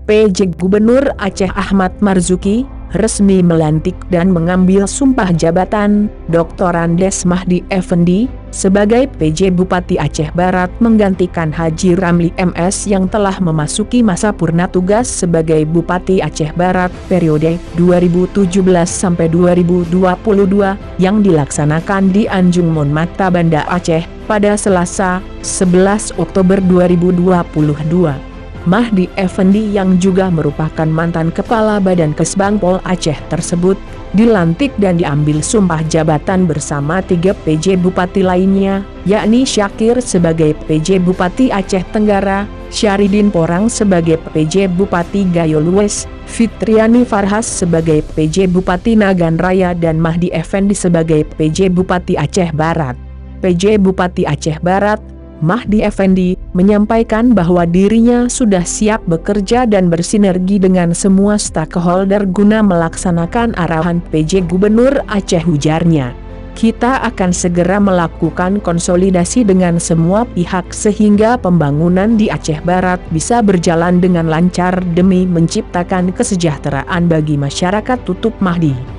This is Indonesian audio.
PJ Gubernur Aceh Ahmad Marzuki resmi melantik dan mengambil sumpah jabatan Dr. Andes Mahdi Effendi sebagai PJ Bupati Aceh Barat menggantikan Haji Ramli MS yang telah memasuki masa purna tugas sebagai Bupati Aceh Barat periode 2017-2022 yang dilaksanakan di Anjung Monmata Banda Aceh pada Selasa 11 Oktober 2022. Mahdi Effendi yang juga merupakan mantan Kepala Badan Kesbangpol Aceh tersebut dilantik dan diambil sumpah jabatan bersama 3 PJ Bupati lainnya, yakni Syakir sebagai PJ Bupati Aceh Tenggara, Syaridin Porang sebagai PJ Bupati Gayo Lues, Fitriani Farhas sebagai PJ Bupati Nagan Raya dan Mahdi Effendi sebagai PJ Bupati Aceh Barat. PJ Bupati Aceh Barat Mahdi Effendi menyampaikan bahwa dirinya sudah siap bekerja dan bersinergi dengan semua stakeholder guna melaksanakan arahan PJ Gubernur Aceh, ujarnya. Kita akan segera melakukan konsolidasi dengan semua pihak sehingga pembangunan di Aceh Barat bisa berjalan dengan lancar demi menciptakan kesejahteraan bagi masyarakat, tutup Mahdi.